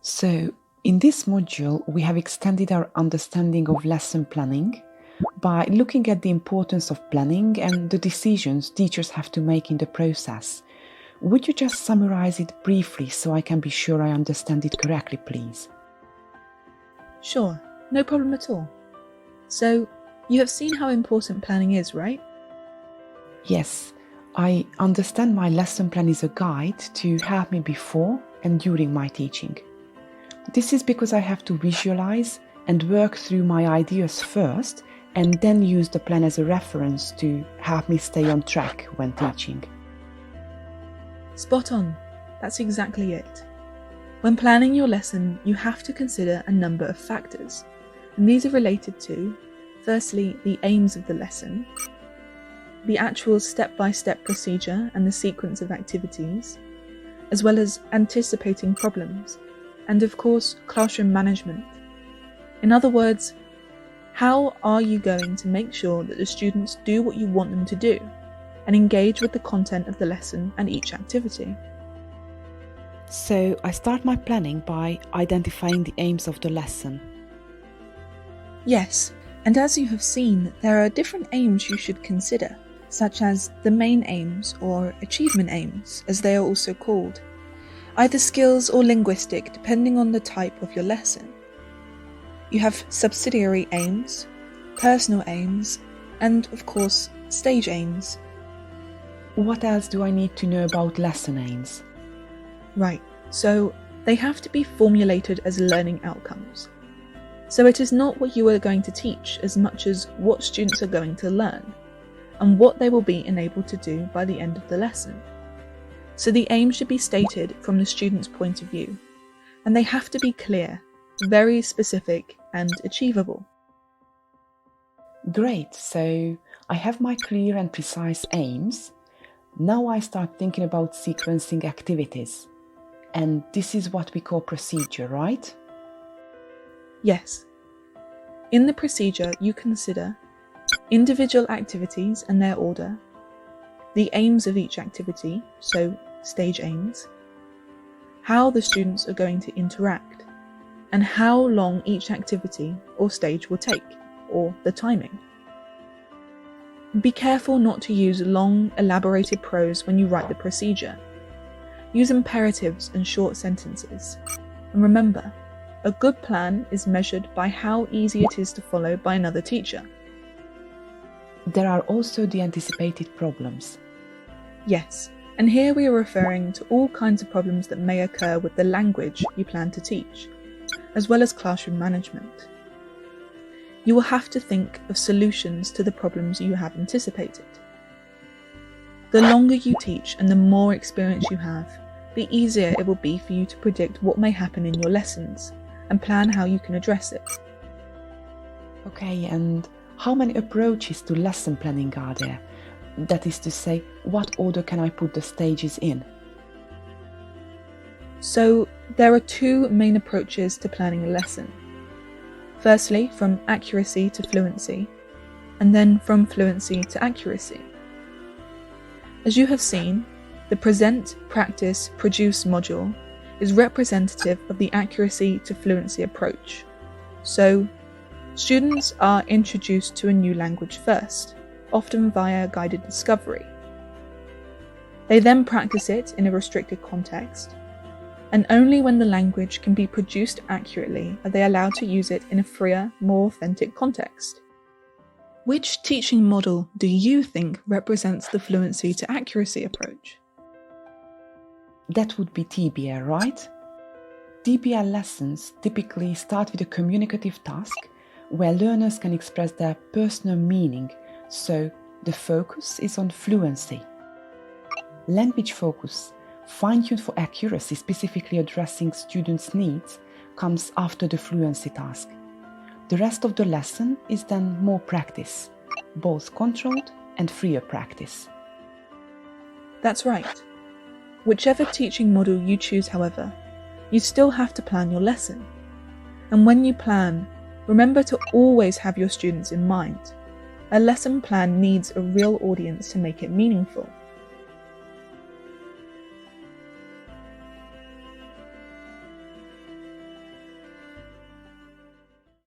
So, in this module, we have extended our understanding of lesson planning by looking at the importance of planning and the decisions teachers have to make in the process. Would you just summarize it briefly so I can be sure I understand it correctly, please? Sure, no problem at all. So, you have seen how important planning is, right? Yes, I understand my lesson plan is a guide to help me before and during my teaching. This is because I have to visualize and work through my ideas first and then use the plan as a reference to help me stay on track when teaching. Spot on, that's exactly it. When planning your lesson, you have to consider a number of factors, and these are related to, firstly, the aims of the lesson, the actual step-by-step procedure and the sequence of activities, as well as anticipating problems, and of course, classroom management. In other words, how are you going to make sure that the students do what you want them to do and engage with the content of the lesson and each activity? So I start my planning by identifying the aims of the lesson. Yes, and as you have seen, there are different aims you should consider, such as the main aims or achievement aims, as they are also called, either skills or linguistic depending on the type of your lesson. You have subsidiary aims, personal aims, and of course, stage aims. What else do I need to know about lesson aims? Right, so they have to be formulated as learning outcomes. So it is not what you are going to teach as much as what students are going to learn and what they will be enabled to do by the end of the lesson. So the aim should be stated from the student's point of view, and they have to be clear, very specific and achievable. Great, so I have my clear and precise aims. Now I start thinking about sequencing activities. And this is what we call procedure, right? Yes. In the procedure, you consider individual activities and their order, the aims of each activity, so stage aims, how the students are going to interact, and how long each activity or stage will take, or the timing. Be careful not to use long, elaborated prose when you write the procedure. Use imperatives and short sentences. And remember, a good plan is measured by how easy it is to follow by another teacher. There are also the anticipated problems. Yes, and here we are referring to all kinds of problems that may occur with the language you plan to teach, as well as classroom management. You will have to think of solutions to the problems you have anticipated. The longer you teach and the more experience you have, the easier it will be for you to predict what may happen in your lessons and plan how you can address it. Okay, and how many approaches to lesson planning are there? That is to say, what order can I put the stages in? So, there are two main approaches to planning a lesson. Firstly, from accuracy to fluency, and then from fluency to accuracy. As you have seen, the present, practice, produce module is representative of the accuracy to fluency approach. So, students are introduced to a new language first, often via guided discovery. They then practice it in a restricted context, and only when the language can be produced accurately are they allowed to use it in a freer, more authentic context. Which teaching model do you think represents the fluency to accuracy approach? That would be TBL, right? TBL lessons typically start with a communicative task where learners can express their personal meaning, so the focus is on fluency. Language focus, fine-tuned for accuracy, specifically addressing students' needs, comes after the fluency task. The rest of the lesson is then more practice, both controlled and freer practice. That's right. Whichever teaching model you choose, however, you still have to plan your lesson. And when you plan, remember to always have your students in mind. A lesson plan needs a real audience to make it meaningful.